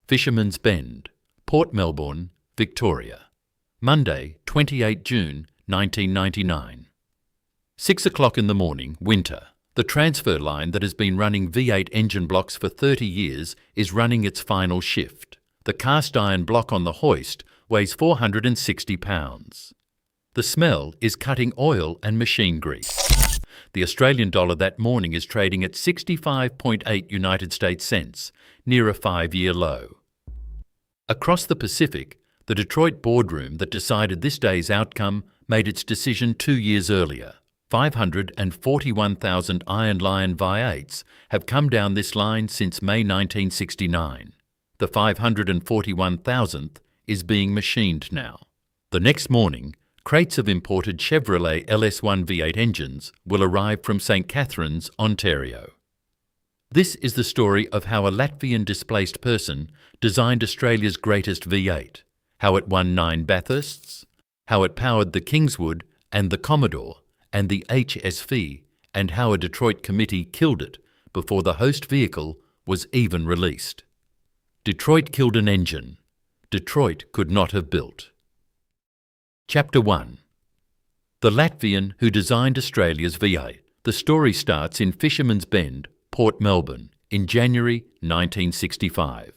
Fishermans Bend, Port Melbourne, Victoria. Monday, 28 June 1999. 6 o'clock in the morning, winter. The transfer line that has been running V8 engine blocks for 30 years is running its final shift. The cast iron block on the hoist weighs 460 pounds. The smell is cutting oil and machine grease. The Australian dollar that morning is trading at 65.8 United States cents, near a 5-year low. Across the Pacific, the Detroit boardroom that decided this day's outcome made its decision 2 years earlier. 541,000 Iron Lion V8s have come down this line since May 1969. The 541,000th is being machined now. The next morning, crates of imported Chevrolet LS1 V8 engines will arrive from St. Catharines, Ontario. This is the story of how a Latvian displaced person designed Australia's greatest V8, how it won 9 Bathursts, how it powered the Kingswood and the Commodore and the HSV, and how a Detroit committee killed it before the host vehicle was even released. Detroit killed an engine Detroit could not have built. Chapter 1. The Latvian who designed Australia's V8. The story starts in Fishermans Bend, Port Melbourne, in January 1965.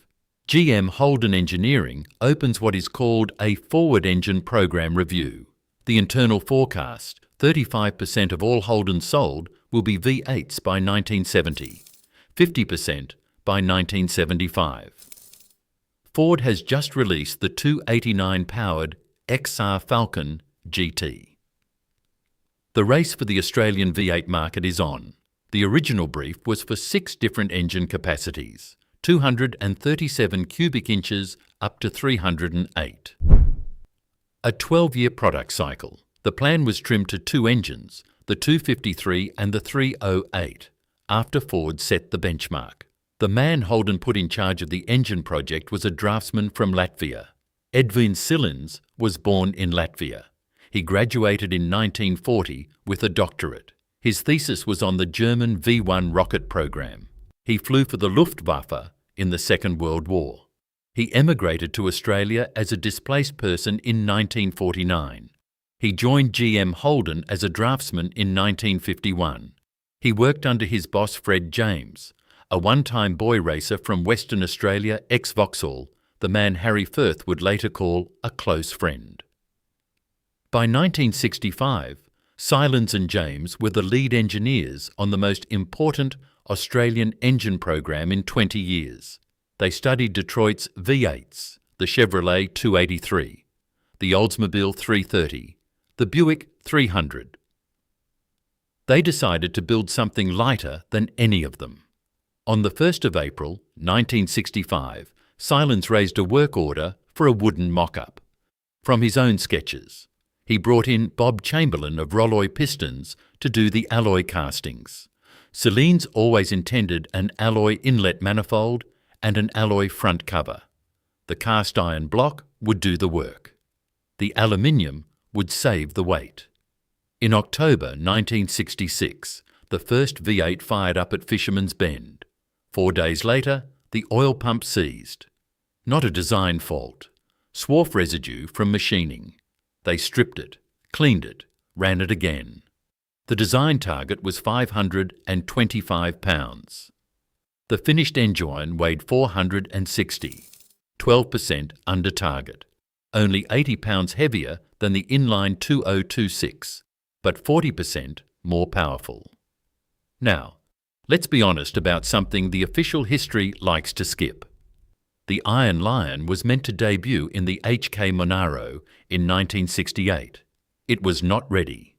GM Holden Engineering opens what is called a forward engine program review. The internal forecast, 35% of all Holdens sold will be V8s by 1970, 50% by 1975. Ford has just released the 289-powered XR Falcon GT. The race for the Australian V8 market is on. The original brief was for 6 different engine capacities, 237 cubic inches up to 308. A 12-year product cycle. The plan was trimmed to 2 engines, the 253 and the 308, after Ford set the benchmark. The man Holden put in charge of the engine project was a draftsman from Latvia. Edvins Silins was born in Latvia. He graduated in 1940 with a doctorate. His thesis was on the German V1 rocket program. He flew for the Luftwaffe in the Second World War. He emigrated to Australia as a displaced person in 1949. He joined GM Holden as a draftsman in 1951. He worked under his boss Fred James, a one-time boy racer from Western Australia ex-Vauxhall, the man Harry Firth would later call a close friend. By 1965, Silins and James were the lead engineers on the most important Australian engine program in 20 years. They studied Detroit's V8s, the Chevrolet 283, the Oldsmobile 330, the Buick 300. They decided to build something lighter than any of them. On the 1st of April, 1965, Silins raised a work order for a wooden mock-up. From his own sketches, he brought in Bob Chamberlain of Rolloy Pistons to do the alloy castings. Silins always intended an alloy inlet manifold and an alloy front cover. The cast iron block would do the work. The aluminium would save the weight. In October 1966, the first V8 fired up at Fisherman's Bend. 4 days later, the oil pump seized. Not a design fault. Swarf residue from machining. They stripped it, cleaned it, ran it again. The design target was 525 pounds. The finished engine weighed 460, 12% under target. Only 80 pounds heavier than the inline 2026, but 40% more powerful. Now, let's be honest about something the official history likes to skip. The Iron Lion was meant to debut in the HK Monaro in 1968. It was not ready.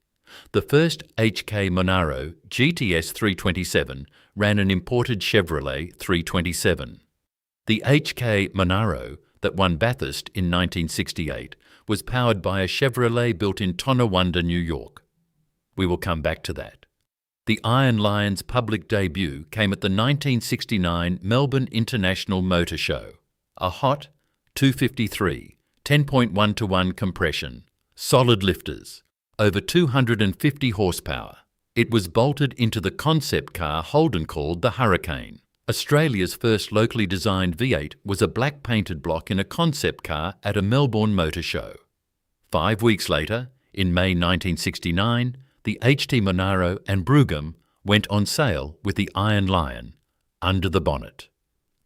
The first HK Monaro GTS 327 ran an imported Chevrolet 327. The HK Monaro that won Bathurst in 1968 was powered by a Chevrolet built in Tonawanda, New York. We will come back to that. The Iron Lion's public debut came at the 1969 Melbourne International Motor Show. A hot 253, 10.1-to-1 compression, solid lifters, over 250 horsepower. It was bolted into the concept car Holden called the Hurricane, Australia's first locally designed V8 was a black painted block in a concept car at a Melbourne motor show. 5 weeks later, in May 1969, the HT Monaro and Brougham went on sale with the Iron Lion under the bonnet.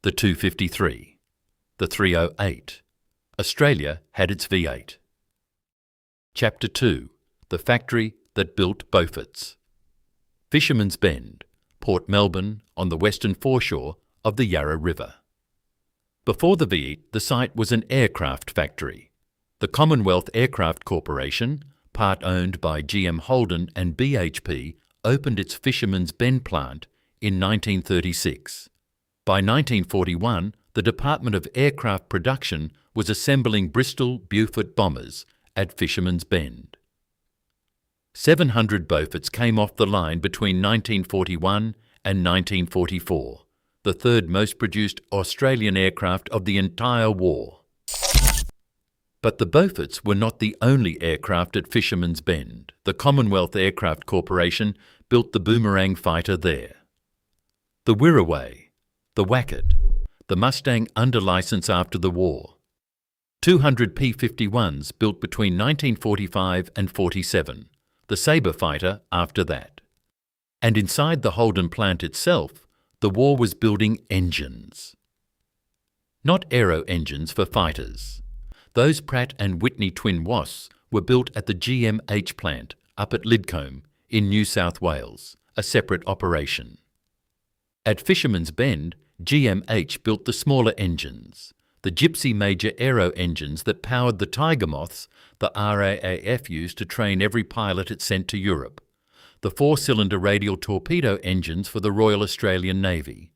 The 253. The 308. Australia had its V8. Chapter 2. The factory that built Beauforts. Fishermans Bend, Port Melbourne, on the western foreshore of the Yarra River. Before the V8, the site was an aircraft factory. The Commonwealth Aircraft Corporation, part owned by GM Holden and BHP, opened its Fishermans Bend plant in 1936. By 1941, the Department of Aircraft Production was assembling Bristol Beaufort bombers at Fishermans Bend. 700 Beauforts came off the line between 1941 and 1944, the third most produced Australian aircraft of the entire war. But the Beauforts were not the only aircraft at Fishermans Bend. The Commonwealth Aircraft Corporation built the Boomerang fighter there. The Wirraway, the Wacket, the Mustang under licence after the war. 200 P-51s built between 1945 and 47, the Sabre fighter after that. And inside the Holden plant itself, the war was building engines. Not aero engines for fighters. Those Pratt & Whitney twin Wasps were built at the GMH plant up at Lidcombe in New South Wales, a separate operation. At Fishermans Bend, GMH built the smaller engines, the Gypsy Major aero engines that powered the Tiger Moths the RAAF used to train every pilot it sent to Europe, the 4-cylinder radial torpedo engines for the Royal Australian Navy,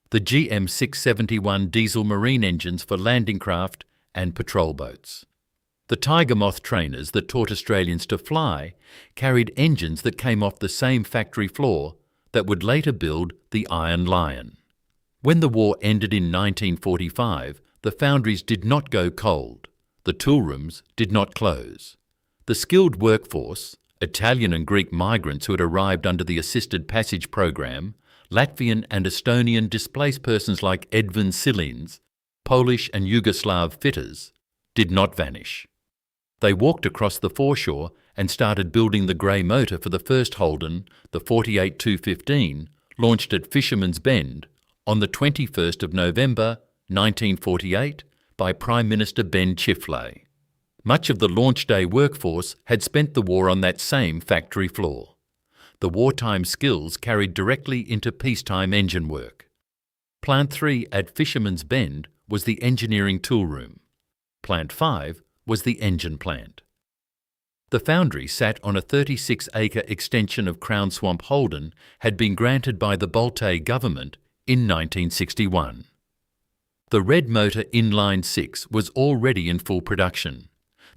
the GM 671 diesel marine engines for landing craft and patrol boats. The Tiger Moth trainers that taught Australians to fly carried engines that came off the same factory floor that would later build the Iron Lion. When the war ended in 1945, the foundries did not go cold. The tool rooms did not close. The skilled workforce, Italian and Greek migrants who had arrived under the Assisted Passage program, Latvian and Estonian displaced persons like Edvins Silins, Polish and Yugoslav fitters, did not vanish. They walked across the foreshore and started building the grey motor for the first Holden, the 48-215, launched at Fishermans Bend on the 21st of November 1948 by Prime Minister Ben Chifley. Much of the launch day workforce had spent the war on that same factory floor. The wartime skills carried directly into peacetime engine work. Plant 3 at Fishermans Bend was the engineering tool room. Plant 5 was the engine plant. The foundry sat on a 36-acre extension of Crown Swamp Holden had been granted by the Bolte government in 1961. The Red Motor Inline 6 was already in full production.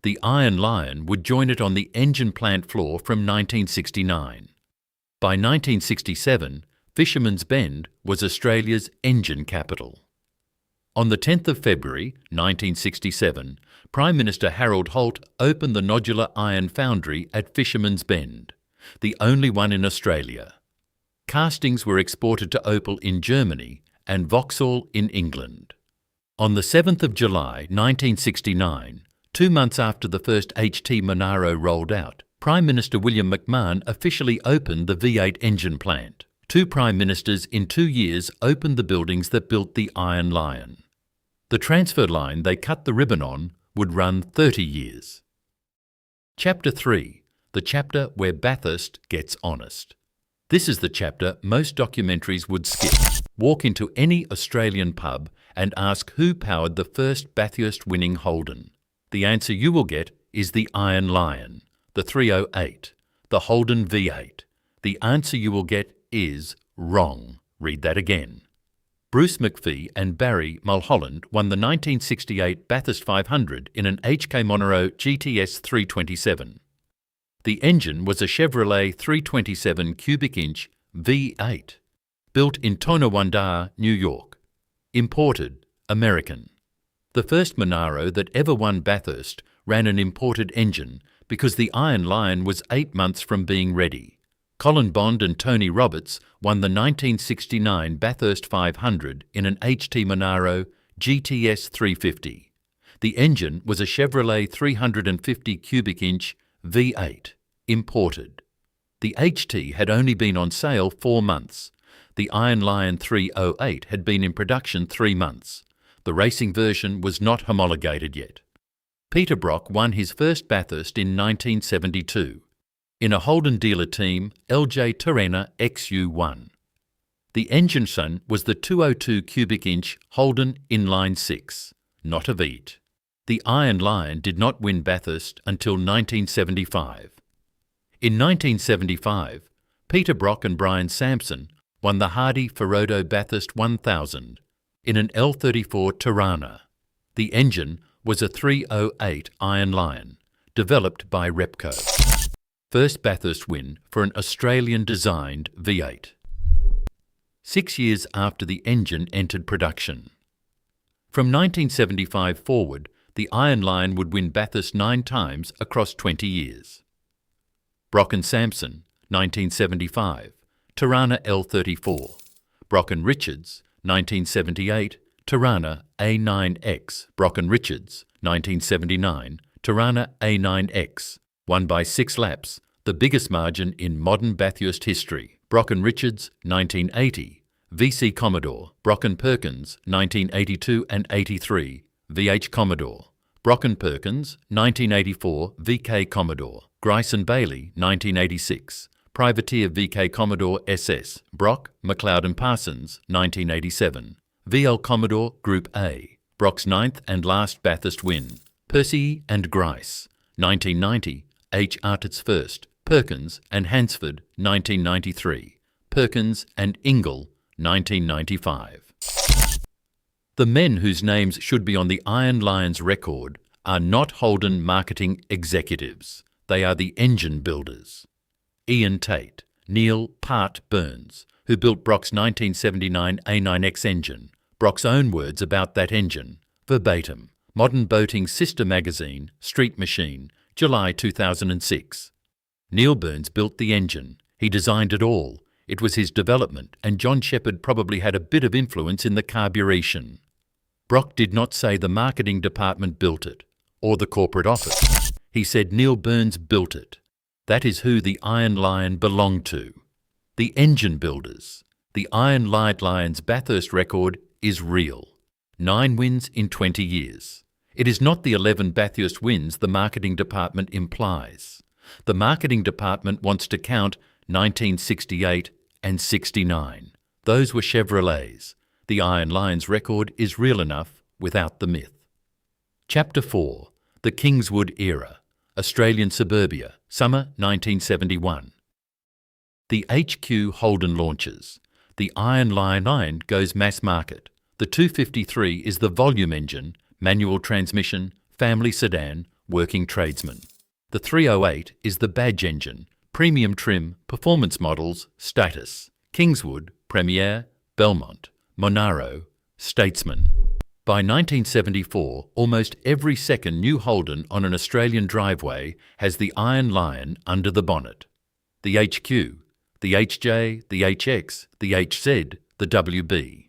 The Iron Lion would join it on the engine plant floor from 1969. By 1967, Fishermans Bend was Australia's engine capital. On the 10th of February 1967, Prime Minister Harold Holt opened the nodular iron foundry at Fishermans Bend, the only one in Australia. Castings were exported to Opel in Germany and Vauxhall in England. On the 7th of July 1969, 2 months after the first HT Monaro rolled out, Prime Minister William McMahon officially opened the V8 engine plant. 2 Prime Ministers in 2 years opened the buildings that built the Iron Lion. The transfer line they cut the ribbon on would run 30 years. Chapter 3. The chapter where Bathurst gets honest. This is the chapter most documentaries would skip. Walk into any Australian pub and ask who powered the first Bathurst-winning Holden. The answer you will get is the Iron Lion, the 308, the Holden V8. The answer you will get is wrong. Read that again. Bruce McPhee and Barry Mulholland won the 1968 Bathurst 500 in an HK Monaro GTS 327. The engine was a Chevrolet 327 cubic inch V8, built in Tonawanda, New York. Imported, American. The first Monaro that ever won Bathurst ran an imported engine because the Iron Lion was 8 months from being ready. Colin Bond and Tony Roberts won the 1969 Bathurst 500 in an HT Monaro GTS 350. The engine was a Chevrolet 350 cubic inch V8, imported. The HT had only been on sale 4 months. The Iron Lion 308 had been in production 3 months. The racing version was not homologated yet. Peter Brock won his first Bathurst in 1972. In a Holden dealer team, LJ Terrena XU1. The engine son was the 202 cubic inch Holden Inline 6, not a V8. The Iron Lion did not win Bathurst until 1975. In 1975, Peter Brock and Brian Sampson won the Hardy Ferodo Bathurst 1000 in an L34 Tirana. The engine was a 308 Iron Lion, developed by Repco. First Bathurst win for an Australian-designed V8. 6 years after the engine entered production. From 1975 forward, the Iron Lion would win Bathurst 9 times across 20 years. Brock and Sampson, 1975, Tirana L34. Brock and Richards, 1978, Tirana A9X. Brock and Richards, 1979, Tirana A9X. Won by 6 laps, the biggest margin in modern Bathurst history. Brock and Richards, 1980, VC Commodore. Brock and Perkins, 1982 and 83, VH Commodore. Brock and Perkins, 1984, VK Commodore. Grice and Bailey, 1986, Privateer VK Commodore SS. Brock, McLeod and Parsons, 1987, VL Commodore Group A. Brock's 9th and last Bathurst win. Percy and Grice, 1990, H. Artit's first. Perkins and Hansford, 1993. Perkins and Ingle, 1995. The men whose names should be on the Iron Lion's record are not Holden marketing executives. They are the engine builders. Ian Tate, Neil Part Burns, who built Brock's 1979 A9X engine. Brock's own words about that engine, verbatim. Modern Boating Sister Magazine, Street Machine, July 2006. Neil Burns built the engine. He designed it all. It was his development, and John Shepherd probably had a bit of influence in the carburation. Brock did not say the marketing department built it, or the corporate office. He said Neil Burns built it. That is who the Iron Lion belonged to. The engine builders. The Iron Lion's Bathurst record is real. 9 wins in 20 years. It is not the 11 Bathurst wins the marketing department implies. The marketing department wants to count 1968 and 69. Those were Chevrolets. The Iron Lion's record is real enough without the myth. Chapter 4. The Kingswood Era. Australian Suburbia, Summer 1971. The HQ Holden launches. The Iron Lion goes mass market. The 253 is the volume engine, manual transmission, family sedan, working tradesman. The 308 is the badge engine, premium trim, performance models, status. Kingswood, Premier, Belmont, Monaro, Statesman. By 1974, almost every second new Holden on an Australian driveway has the Iron Lion under the bonnet. The HQ, the HJ, the HX, the HZ, the WB.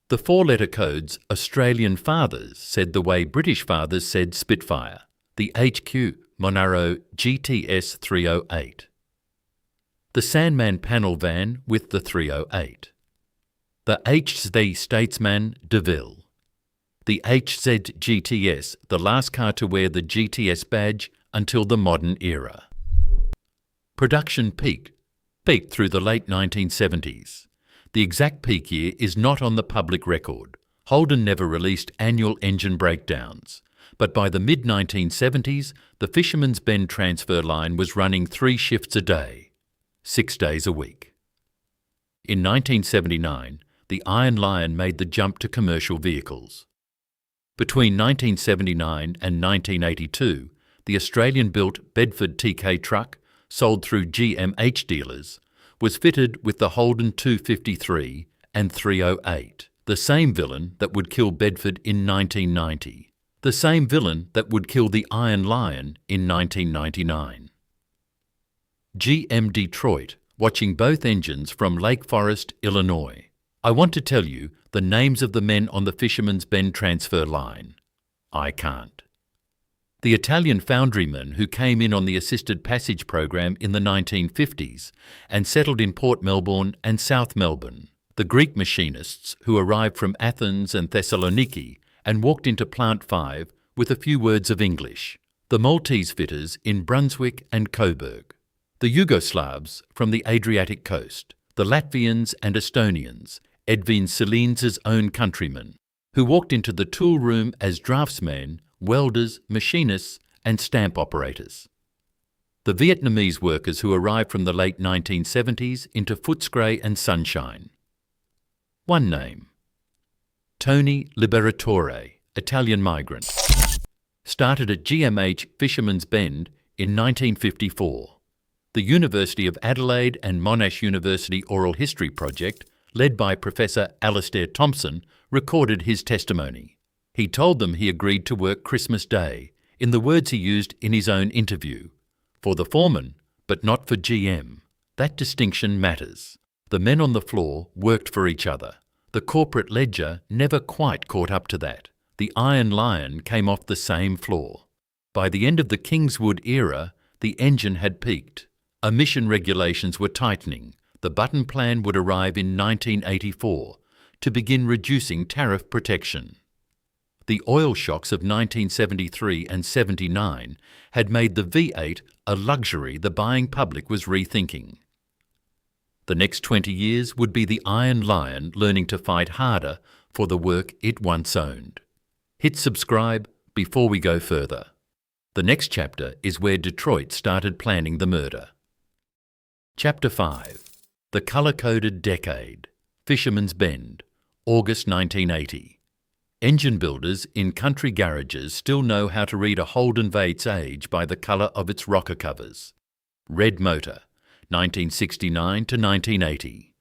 The 4-letter codes Australian fathers said the way British fathers said Spitfire. The HQ, Monaro GTS 308. The Sandman panel van with the 308. The HZ Statesman DeVille. The HZ GTS, the last car to wear the GTS badge until the modern era. Production peaked through the late 1970s. The exact peak year is not on the public record. Holden never released annual engine breakdowns. But by the mid-1970s, the Fishermans Bend transfer line was running 3 shifts a day, 6 days a week. In 1979, the Iron Lion made the jump to commercial vehicles. Between 1979 and 1982, the Australian-built Bedford TK truck, sold through GMH dealers, was fitted with the Holden 253 and 308, the same villain that would kill Bedford in 1990. The same villain that would kill the Iron Lion in 1999. GM Detroit, watching both engines from Lake Forest, Illinois. I want to tell you the names of the men on the Fisherman's Bend transfer line. I can't. The Italian foundrymen who came in on the assisted passage program in the 1950s and settled in Port Melbourne and South Melbourne. The Greek machinists who arrived from Athens and Thessaloniki and walked into Plant 5 with a few words of English. The Maltese fitters in Brunswick and Coburg. The Yugoslavs from the Adriatic coast. The Latvians and Estonians, Edvins Silins' own countrymen, who walked into the tool room as draftsmen, welders, machinists and stamp operators. The Vietnamese workers who arrived from the late 1970s into Footscray and Sunshine. One name. Tony Liberatore, Italian migrant. Started at GMH Fishermans Bend in 1954. The University of Adelaide and Monash University Oral History Project, led by Professor Alastair Thompson, recorded his testimony. He told them he agreed to work Christmas Day, in the words he used in his own interview, for the foreman, but not for GM. That distinction matters. The men on the floor worked for each other. The corporate ledger never quite caught up to that. The Iron Lion came off the same floor. By the end of the Kingswood era, the engine had peaked. Emission regulations were tightening. The Button Plan would arrive in 1984 to begin reducing tariff protection. The oil shocks of 1973 and 79 had made the V8 a luxury the buying public was rethinking. The next 20 years would be the Iron Lion learning to fight harder for the work it once owned. Hit subscribe before we go further. The next chapter is where Detroit started planning the murder. Chapter 5. The Colour-Coded Decade. Fisherman's Bend, August 1980. Engine builders in country garages still know how to read a Holden V8's age by the colour of its rocker covers. Red motor, 1969 to 1980.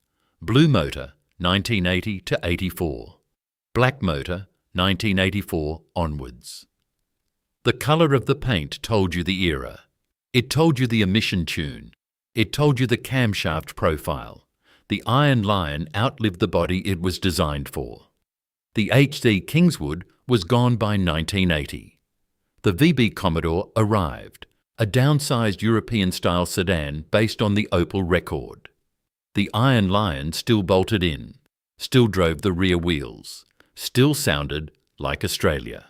Blue motor, 1980 to 84. Black motor, 1984 onwards. The colour of the paint told you the era. It told you the emission tune. It told you the camshaft profile. The Iron Lion outlived the body it was designed for. The HD Kingswood was gone by 1980. The VB Commodore arrived, a downsized European-style sedan based on the Opel Rekord. The Iron Lion still bolted in, still drove the rear wheels, still sounded like Australia.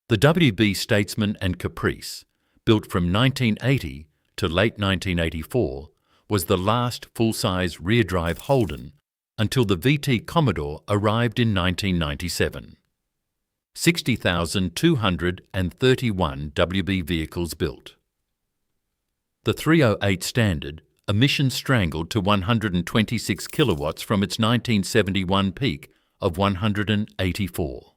The WB Statesman and Caprice, built from 1980 to late 1984, was the last full-size rear-drive Holden until the VT Commodore arrived in 1997. 60,231 WB vehicles built. The 308 Standard, emissions strangled to 126 kilowatts from its 1971 peak of 184.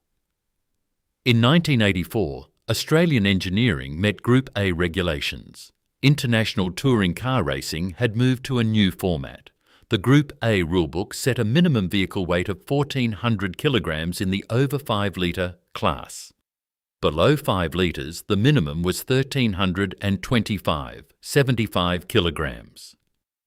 In 1984, Australian engineering met Group A regulations. International touring car racing had moved to a new format. The Group A rulebook set a minimum vehicle weight of 1,400 kilograms in the over 5-litre class. Below 5 litres, the minimum was 1,325, 75 kilograms.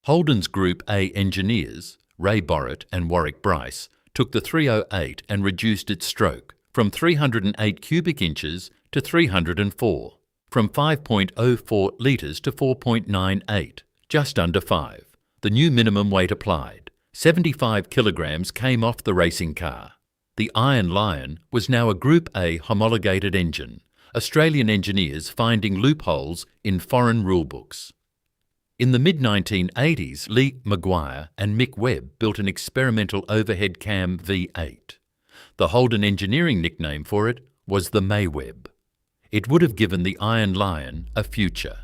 Holden's Group A engineers, Ray Borrett and Warwick Bryce, took the 308 and reduced its stroke from 308 cubic inches to 304, from 5.04 litres to 4.98, just under 5. The new minimum weight applied. 75 kilograms came off the racing car. The Iron Lion was now a Group A homologated engine, Australian engineers finding loopholes in foreign rulebooks. In the mid-1980s, Lee Maguire and Mick Webb built an experimental overhead cam V8. The Holden engineering nickname for it was the Mayweb. It would have given the Iron Lion a future.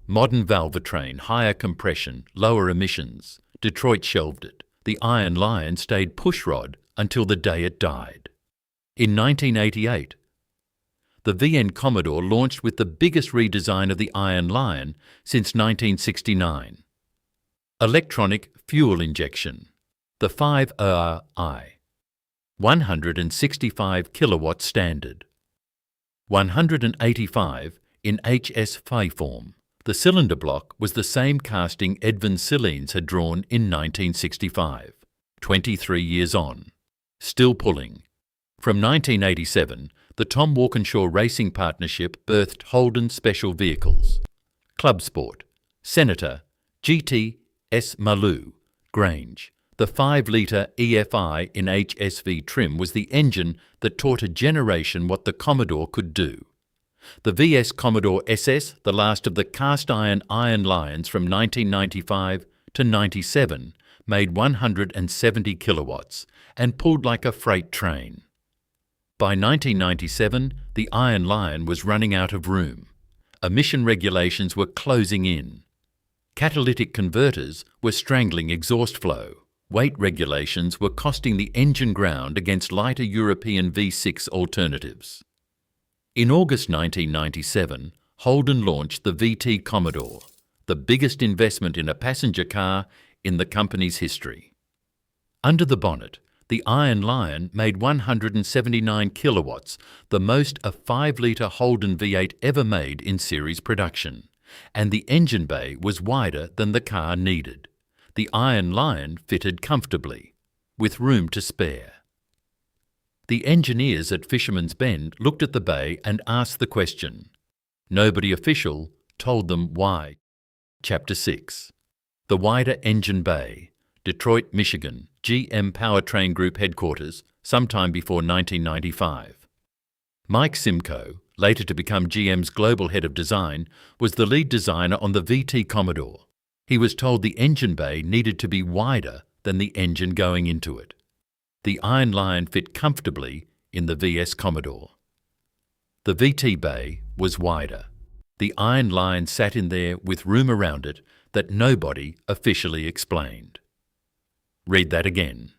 Modern valvetrain, higher compression, lower emissions. Detroit shelved it. The Iron Lion stayed pushrod until the day it died. In 1988, the VN Commodore launched with the biggest redesign of the Iron Lion since 1969. Electronic fuel injection. The 5RI. 165 kilowatt standard. 185 in HS5 form. The cylinder block was the same casting Edvins Silins had drawn in 1965, 23 years on. Still pulling. From 1987, the Tom Walkinshaw Racing Partnership birthed Holden Special Vehicles, Club Sport, Senator, GT, S. Maloo, Grange. The 5-litre EFI in HSV trim was the engine that taught a generation what the Commodore could do. The VS Commodore SS, the last of the cast-iron Iron Lions from 1995 to 97, made 170 kilowatts and pulled like a freight train. By 1997, the Iron Lion was running out of room. Emission regulations were closing in. Catalytic converters were strangling exhaust flow. Weight regulations were costing the engine ground against lighter European V6 alternatives. In August 1997, Holden launched the VT Commodore, the biggest investment in a passenger car in the company's history. Under the bonnet, the Iron Lion made 179 kilowatts, the most a 5-litre Holden V8 ever made in series production, and the engine bay was wider than the car needed. The Iron Lion fitted comfortably, with room to spare. The engineers at Fishermans Bend looked at the bay and asked the question. Nobody official told them why. Chapter 6. The Wider Engine Bay, Detroit, Michigan, GM Powertrain Group headquarters, sometime before 1995. Mike Simcoe, later to become GM's global head of design, was the lead designer on the VT Commodore. He was told the engine bay needed to be wider than the engine going into it. The Iron Lion fit comfortably in the VS Commodore. The VT bay was wider. The Iron Lion sat in there with room around it that nobody officially explained. Read that again.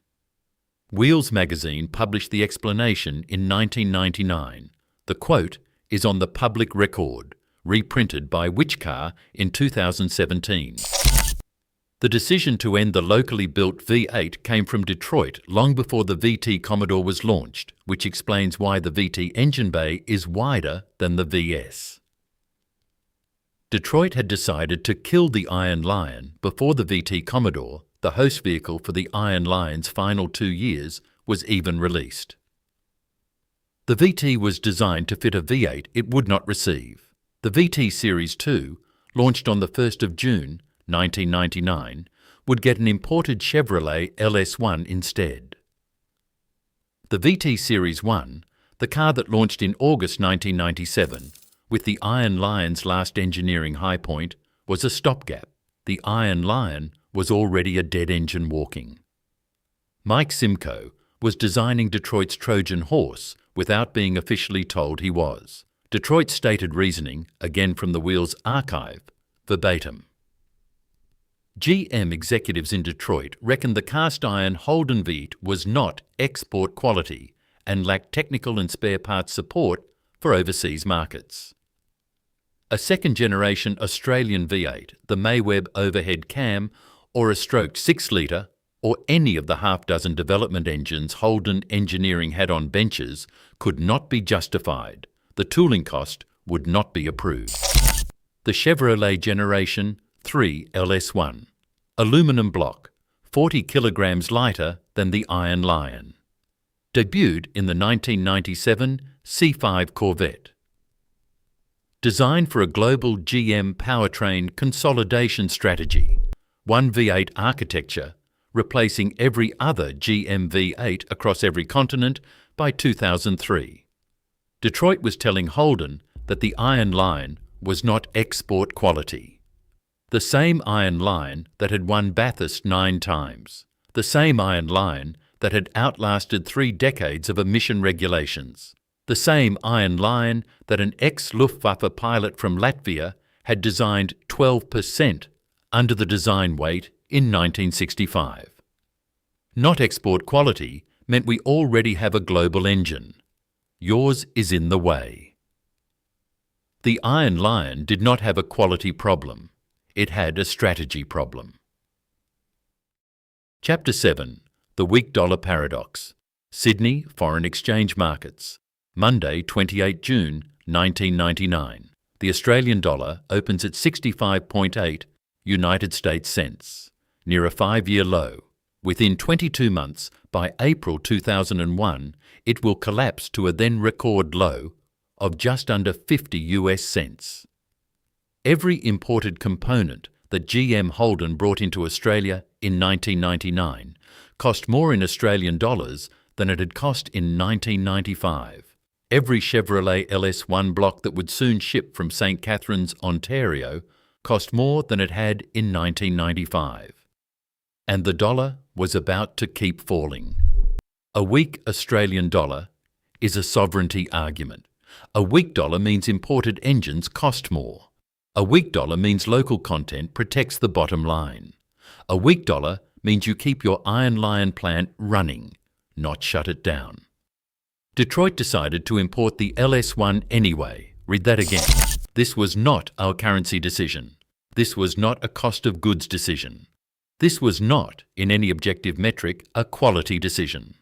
Wheels magazine published the explanation in 1999. The quote is on the public record, reprinted by Which Car in 2017. The decision to end the locally built V8 came from Detroit long before the VT Commodore was launched, which explains why the VT engine bay is wider than the VS. Detroit had decided to kill the Iron Lion before the VT Commodore, the host vehicle for the Iron Lion's final 2 years, was even released. The VT was designed to fit a V8 it would not receive. The VT Series 2, launched on the 1st of June, 1999, would get an imported Chevrolet LS1 instead. The VT Series 1, the car that launched in August 1997, with the Iron Lion's last engineering high point, was a stopgap. The Iron Lion was already a dead engine walking. Mike Simcoe was designing Detroit's Trojan horse without being officially told he was. Detroit's stated reasoning, again from the Wheels archive, verbatim. GM executives in Detroit reckoned the cast-iron Holden V8 was not export quality and lacked technical and spare parts support for overseas markets. A second-generation Australian V8, the Mayweb overhead cam, or a stroked 6-litre, or any of the half-dozen development engines Holden Engineering had on benches, could not be justified. The tooling cost would not be approved. The Chevrolet Generation 3 LS1, aluminum block, 40 kilograms lighter than the Iron Lion. Debuted in the 1997 C5 Corvette. Designed for a global GM powertrain consolidation strategy, one V8 architecture, replacing every other GM V8 across every continent by 2003. Detroit was telling Holden that the Iron Lion was not export quality. The same Iron Lion that had won Bathurst 9 times. The same Iron Lion that had outlasted 3 decades of emission regulations. The same Iron Lion that an ex-Luftwaffe pilot from Latvia had designed 12% under the design weight in 1965. Not export quality meant we already have a global engine. Yours is in the way. The Iron Lion did not have a quality problem. It had a strategy problem. Chapter 7. The Weak Dollar Paradox. Sydney Foreign Exchange Markets. Monday, 28 June 1999. The Australian dollar opens at 65.8 United States cents, near a 5-year low. Within 22 months, by April 2001, it will collapse to a then record low of just under 50 US cents. Every imported component that GM Holden brought into Australia in 1999 cost more in Australian dollars than it had cost in 1995. Every Chevrolet LS1 block that would soon ship from St. Catharines, Ontario, cost more than it had in 1995. And the dollar was about to keep falling. A weak Australian dollar is a sovereignty argument. A weak dollar means imported engines cost more. A weak dollar means local content protects the bottom line. A weak dollar means you keep your Iron Lion plant running, not shut it down. Detroit decided to import the LS1 anyway. Read that again. This was not our currency decision. This was not a cost of goods decision. This was not, in any objective metric, a quality decision.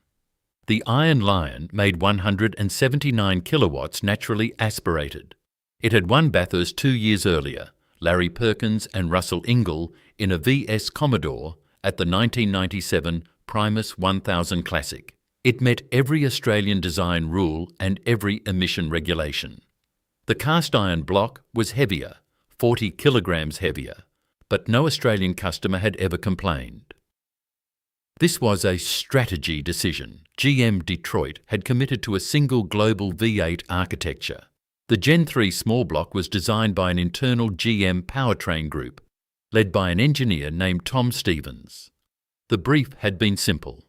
The Iron Lion made 179 kilowatts naturally aspirated. It had won Bathurst 2 years earlier, Larry Perkins and Russell Ingall in a VS Commodore at the 1997 Primus 1000 Classic. It met every Australian design rule and every emission regulation. The cast iron block was heavier, 40 kilograms heavier, but no Australian customer had ever complained. This was a strategy decision. GM Detroit had committed to a single global V8 architecture. The Gen 3 small block was designed by an internal GM powertrain group, led by an engineer named Tom Stevens. The brief had been simple: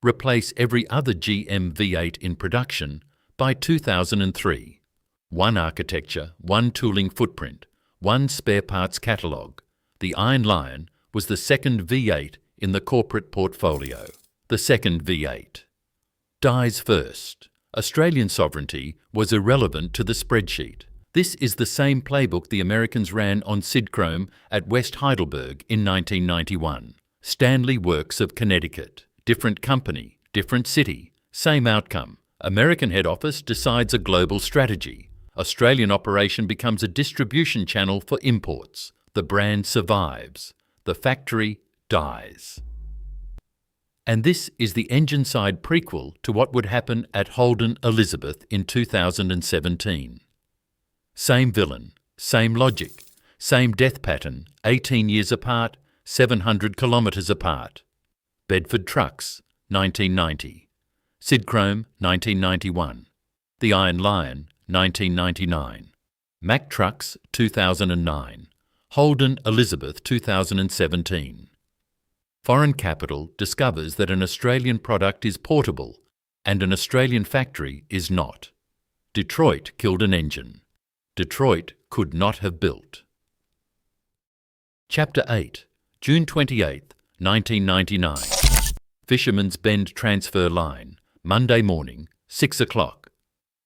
replace every other GM V8 in production by 2003. One architecture, one tooling footprint, one spare parts catalogue. The Iron Lion was the second V8 in the corporate portfolio. The second V8. Dies first. Australian sovereignty was irrelevant to the spreadsheet. This is the same playbook the Americans ran on Sidchrome at West Heidelberg in 1991. Stanley Works of Connecticut. Different company, different city, same outcome. American head office decides a global strategy. Australian operation becomes a distribution channel for imports. The brand survives. The factory dies. And this is the engine side prequel to what would happen at Holden Elizabeth in 2017. Same villain, same logic, same death pattern, 18 years apart, 700 kilometres apart. Bedford Trucks, 1990. Sidchrome, 1991. The Iron Lion, 1999. Mack Trucks, 2009. Holden Elizabeth, 2017. Foreign capital discovers that an Australian product is portable and an Australian factory is not. Detroit killed an engine. Detroit could not have built. Chapter 8, June 28, 1999. Fishermans Bend transfer line, Monday morning, 6 o'clock.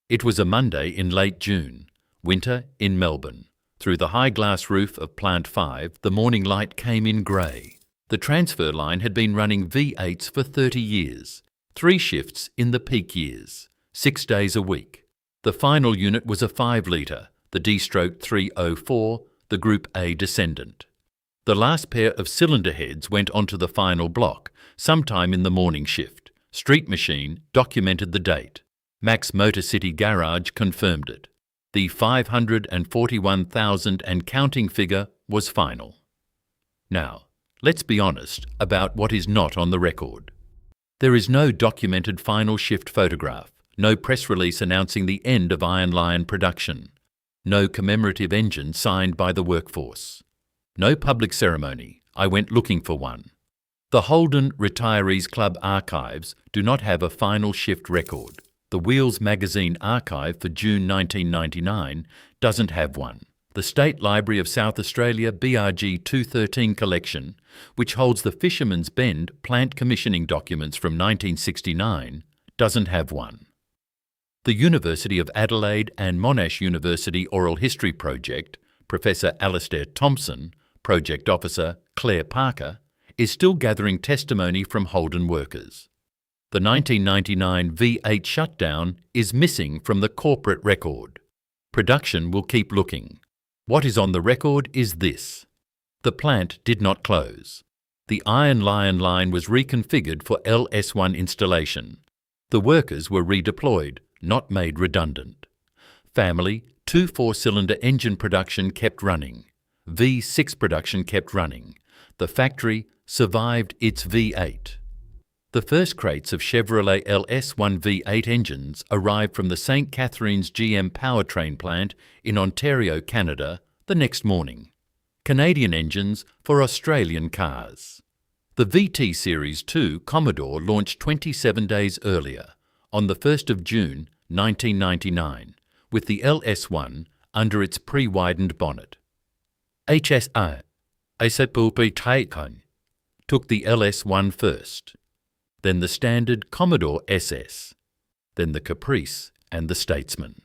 It was a Monday in late June, winter in Melbourne. Through the high glass roof of Plant 5, the morning light came in grey. The transfer line had been running V8s for 30 years, 3 shifts in the peak years, 6 days a week. The final unit was a 5-litre, the D-stroke 304, the Group A descendant. The last pair of cylinder heads went onto the final block, sometime in the morning shift. Street Machine documented the date. Mac's Motor City Garage confirmed it. The 541,000 and counting figure was final. Now, let's be honest about what is not on the record. There is no documented final shift photograph, no press release announcing the end of Iron Lion production, no commemorative engine signed by the workforce, no public ceremony. I went looking for one. The Holden Retirees Club archives do not have a final shift record. The Wheels magazine archive for June 1999 doesn't have one. The State Library of South Australia BRG 213 collection, which holds the Fishermans Bend plant commissioning documents from 1969, doesn't have one. The University of Adelaide and Monash University Oral History Project, Professor Alastair Thompson, Project Officer Claire Parker, is still gathering testimony from Holden workers. The 1999 V8 shutdown is missing from the corporate record. Production will keep looking. What is on the record is this. The plant did not close. The Iron Lion line was reconfigured for LS1 installation. The workers were redeployed, not made redundant. Family, 2 4-cylinder engine production kept running. V6 production kept running. The factory survived its V8. The first crates of Chevrolet LS1 V8 engines arrived from the St. Catharines GM powertrain plant in Ontario, Canada, the next morning. Canadian engines for Australian cars. The VT Series 2 Commodore launched 27 days earlier, on the 1st of June 1999, with the LS1 under its pre-widened bonnet. HSI, took the LS1 first, then the standard Commodore SS, then the Caprice and the Statesman.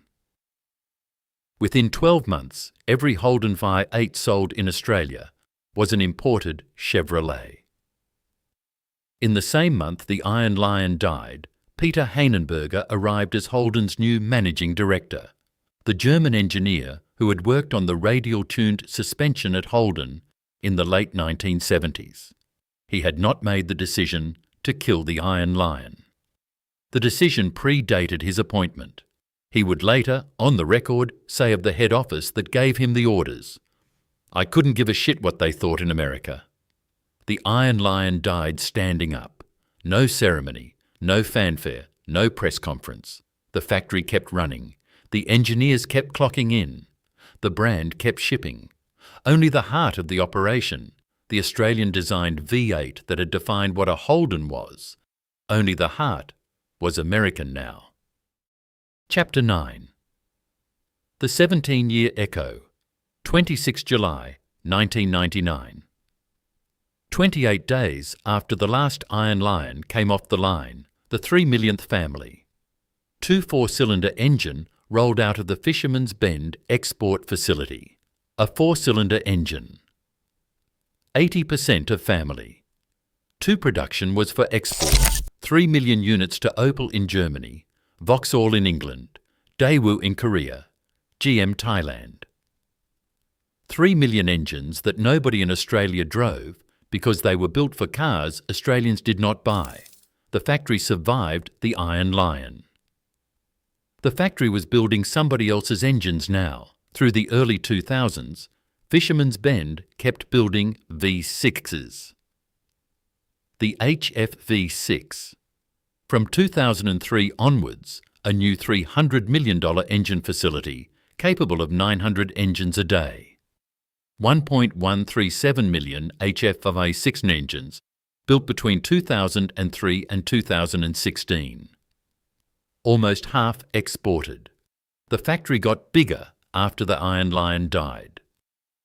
Within 12 months, every Holden V8 sold in Australia was an imported Chevrolet. In the same month the Iron Lion died, Peter Hainenberger arrived as Holden's new managing director. The German engineer who had worked on the radial-tuned suspension at Holden in the late 1970s. He had not made the decision to kill the Iron Lion. The decision predated his appointment. He would later, on the record, say of the head office that gave him the orders, "I couldn't give a shit what they thought in America." The Iron Lion died standing up. No ceremony, no fanfare, no press conference. The factory kept running. The engineers kept clocking in. The brand kept shipping. Only the heart of the operation, the Australian-designed V8 that had defined what a Holden was, only the heart was American now. Chapter 9. The 17-Year Echo, 26 July 1999. 28 days after the last Iron Lion came off the line, the 3 millionth family. 2 4-cylinder engine rolled out of the Fishermans Bend export facility. A 4-cylinder engine. 80% of family. 2 production was for export. 3 million units to Opel in Germany, Vauxhall in England, Daewoo in Korea, GM Thailand. 3 million engines that nobody in Australia drove because they were built for cars Australians did not buy. The factory survived the Iron Lion. The factory was building somebody else's engines now. Through the early 2000s, Fishermans Bend kept building V6s. The HFV6. From 2003 onwards, a new $300 million engine facility capable of 900 engines a day. 1.137 million HFV6 engines built between 2003 and 2016. Almost half exported. The factory got bigger after the Iron Lion died.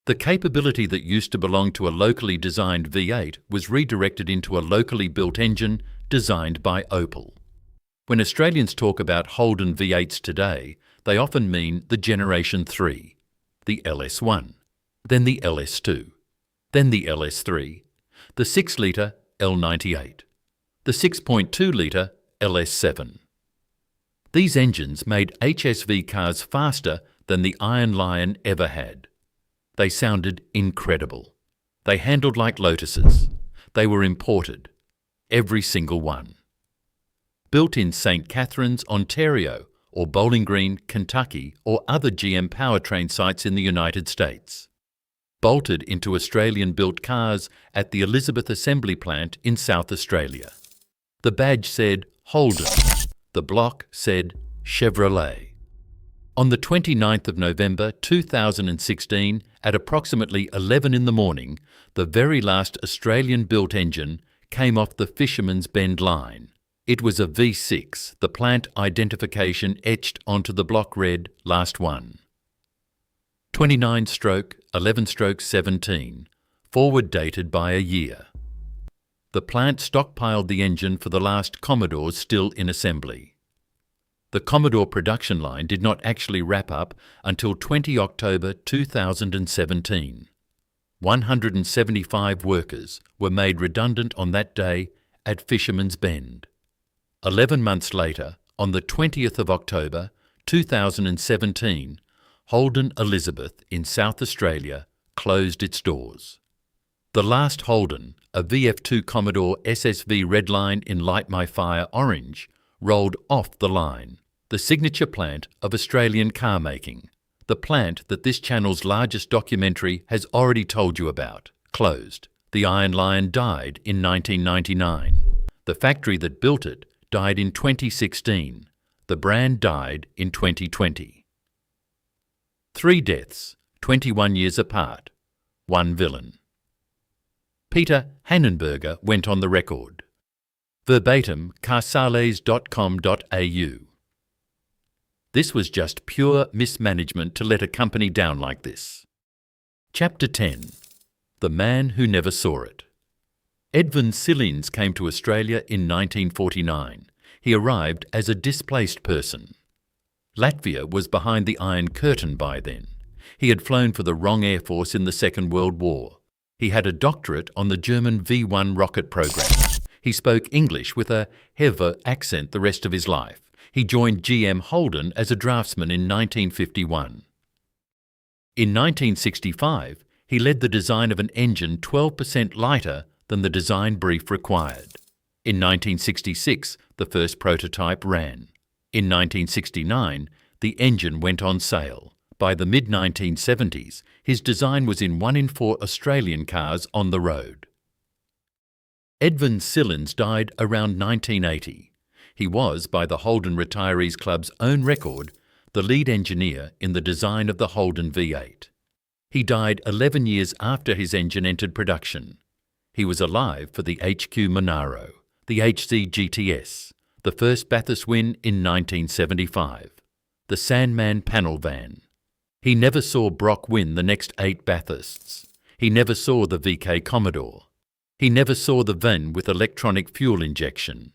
The capability that used to belong to a locally designed V8 was redirected into a locally built engine designed by Opel. When Australians talk about Holden V8s today, they often mean the Generation 3, the LS1, then the LS2, then the LS3, the 6-litre L98, the 6.2-litre LS7. These engines made HSV cars faster than the Iron Lion ever had. They sounded incredible. They handled like Lotuses. They were imported. Every single one. Built in St. Catharines, Ontario, or Bowling Green, Kentucky, or other GM powertrain sites in the United States. Bolted into Australian-built cars at the Elizabeth Assembly Plant in South Australia. The badge said Holden. The block said Chevrolet. On the 29th of November 2016, at approximately 11 in the morning, the very last Australian-built engine came off the Fishermans Bend line. It was a V6, the plant identification etched onto the block read, Last One. 29/11/17, forward dated by a year. The plant stockpiled the engine for the last Commodores still in assembly. The Commodore production line did not actually wrap up until 20 October 2017. 175 workers were made redundant on that day at Fisherman's Bend. 11 months later, on the 20th of October 2017, Holden Elizabeth in South Australia closed its doors. The last Holden, a VF2 Commodore SSV Redline in Light My Fire orange, rolled off the line, the signature plant of Australian car making, the plant that this channel's largest documentary has already told you about, closed. The Iron Lion died in 1999. The factory that built it died in 2016. The brand died in 2020. 3 deaths, 21 years apart. 1 villain. Peter Hannenberger went on the record. Verbatim, carsales.com.au. This was just pure mismanagement to let a company down like this. Chapter 10. The Man Who Never Saw It. Edvins Silins came to Australia in 1949. He arrived as a displaced person. Latvia was behind the Iron Curtain by then. He had flown for the wrong Air Force in the Second World War. He had a doctorate on the German V1 rocket program. He spoke English with a Hever accent the rest of his life. He joined GM Holden as a draftsman in 1951. In 1965, he led the design of an engine 12% lighter than the design brief required. In 1966, the first prototype ran. In 1969, the engine went on sale. By the mid-1970s, his design was in 1 in 4 Australian cars on the road. Edvins Silins died around 1980. He was, by the Holden Retirees Club's own record, the lead engineer in the design of the Holden V8. He died 11 years after his engine entered production. He was alive for the HQ Monaro, the HZ GTS, the first Bathurst win in 1975, the Sandman panel van. He never saw Brock win the next 8 Bathursts. He never saw the VK Commodore. He never saw the van with electronic fuel injection.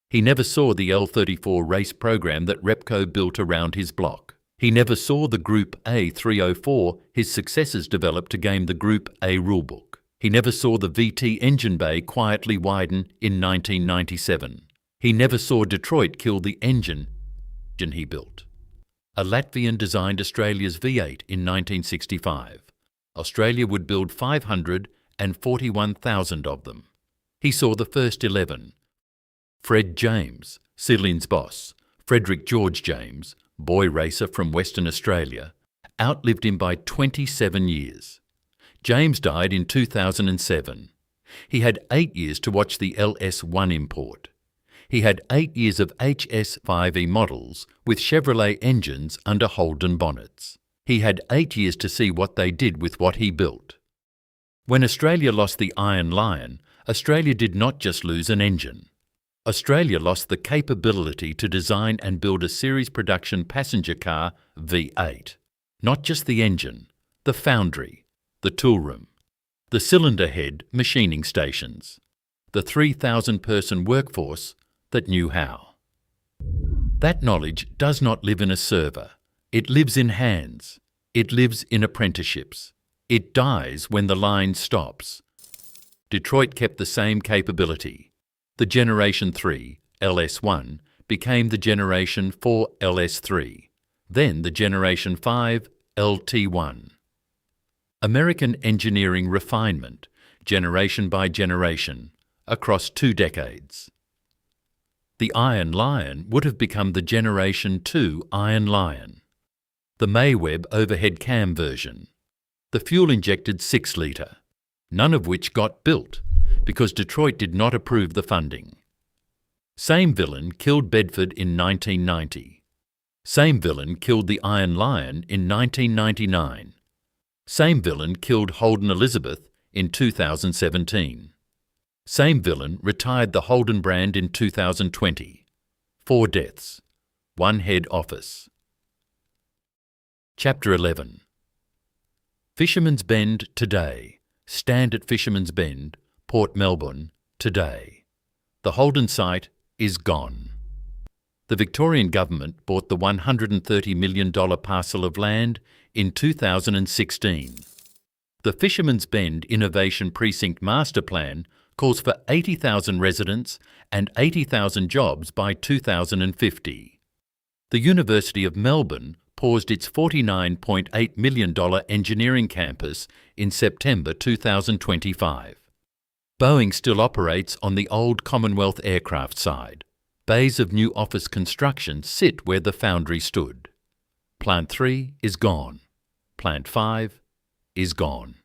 He never saw the L34 race program that Repco built around his block. He never saw the Group A 304 his successors developed to game the Group A rulebook. He never saw the VT engine bay quietly widen in 1997. He never saw Detroit kill the engine he built. A Latvian designed Australia's V8 in 1965. Australia would build 541,000 of them. He saw the first 11. Fred James, Silins' boss, Frederick George James, boy racer from Western Australia, outlived him by 27 years. James died in 2007. He had 8 years to watch the LS1 import. He had 8 years of HS5E models with Chevrolet engines under Holden bonnets. He had 8 years to see what they did with what he built. When Australia lost the Iron Lion, Australia did not just lose an engine. Australia lost the capability to design and build a series production passenger car V8. Not just the engine, the foundry, the tool room, the cylinder head machining stations, the 3,000-person workforce that knew how. That knowledge does not live in a server. It lives in hands. It lives in apprenticeships. It dies when the line stops. Detroit kept the same capability. The Generation 3, LS1, became the Generation 4, LS3, then the Generation 5, LT1. American engineering refinement, generation by generation, across 2 decades. The Iron Lion would have become the Generation 2 Iron Lion. The Mayweb overhead cam version. The fuel-injected 6-litre, none of which got built because Detroit did not approve the funding. Same villain killed Bedford in 1990. Same villain killed the Iron Lion in 1999. Same villain killed Holden Elizabeth in 2017. Same villain retired the Holden brand in 2020. 4 deaths. 1 head office. Chapter 11. Fishermans Bend today. Stand at Fishermans Bend, Port Melbourne, today. The Holden site is gone. The Victorian government bought the $130 million parcel of land in 2016. The Fishermans Bend Innovation Precinct Master Plan calls for 80,000 residents and 80,000 jobs by 2050. The University of Melbourne paused its $49.8 million engineering campus in September 2025. Boeing still operates on the old Commonwealth aircraft side. Bays of new office construction sit where the foundry stood. Plant 3 is gone. Plant 5 is gone.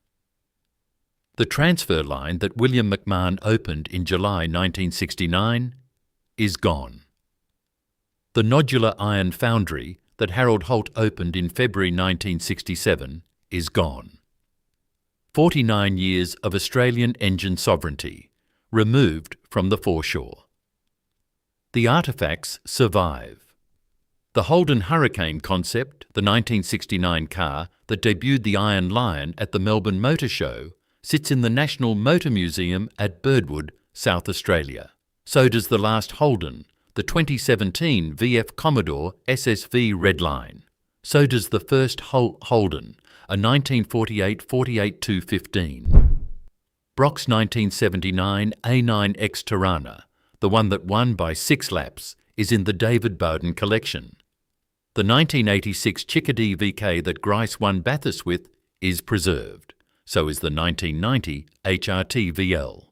The transfer line that William McMahon opened in July 1969 is gone. The nodular iron foundry that Harold Holt opened in February 1967 is gone. 49 years of Australian engine sovereignty, removed from the foreshore. The artefacts survive. The Holden Hurricane concept, the 1969 car that debuted the Iron Lion at the Melbourne Motor Show, sits in the National Motor Museum at Birdwood, South Australia. So does the last Holden, the 2017 VF Commodore SSV Redline. So does the first Holden, a 1948 48-215. Brock's 1979 A9X Tirana, the one that won by 6 laps, is in the David Bowden collection. The 1986 Chickadee VK that Grice won Bathurst with is preserved. So is the 1990 HRT VL.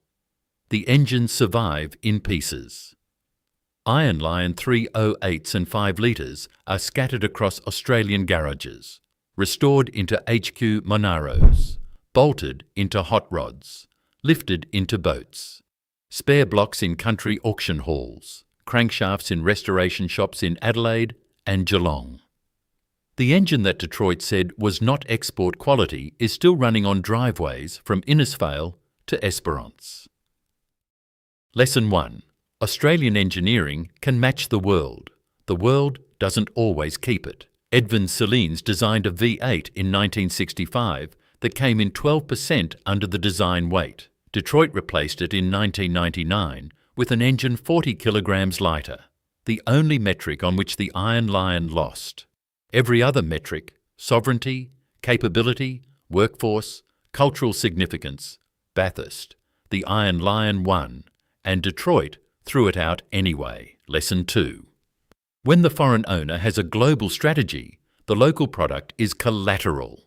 The engines survive in pieces. Iron Lion 308s and 5 litres are scattered across Australian garages, restored into HQ Monaros, bolted into hot rods, lifted into boats, spare blocks in country auction halls, crankshafts in restoration shops in Adelaide and Geelong. The engine that Detroit said was not export quality is still running on driveways from Innisfail to Esperance. Lesson 1. Australian engineering can match the world. The world doesn't always keep it. Edvins Silins designed a V8 in 1965 that came in 12% under the design weight. Detroit replaced it in 1999 with an engine 40 kilograms lighter, the only metric on which the Iron Lion lost. Every other metric, sovereignty, capability, workforce, cultural significance, Bathurst, the Iron Lion won, and Detroit threw it out anyway. Lesson 2. When the foreign owner has a global strategy, the local product is collateral.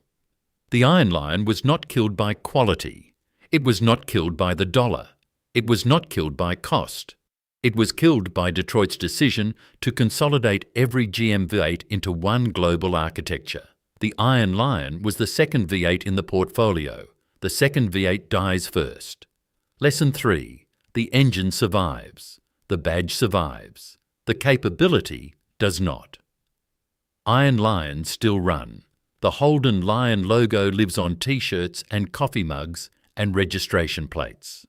The Iron Lion was not killed by quality. It was not killed by the dollar. It was not killed by cost. It was killed by Detroit's decision to consolidate every GM V8 into one global architecture. The Iron Lion was the second V8 in the portfolio. The second V8 dies first. Lesson 3. The engine survives. The badge survives. The capability does not. Iron Lions still run. The Holden Lion logo lives on T-shirts and coffee mugs and registration plates.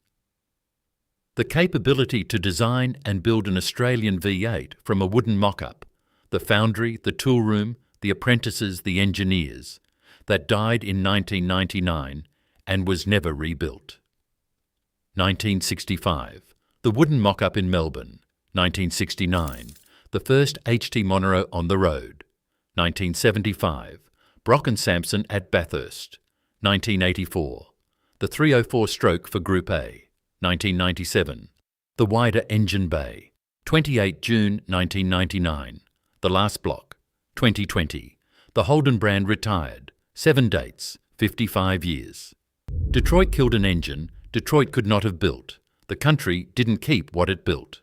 The capability to design and build an Australian V8 from a wooden mock-up, the foundry, the tool room, the apprentices, the engineers, that died in 1999 and was never rebuilt. 1965. The wooden mock-up in Melbourne. 1969. The first HT Monero on the road. 1975. Brock and Sampson at Bathurst. 1984. The 304 stroke for Group A. 1997. The wider engine bay. 28 June 1999. The last block. 2020. The Holden brand retired. 7 dates. 55 years. Detroit killed an engine Detroit could not have built. The country didn't keep what it built.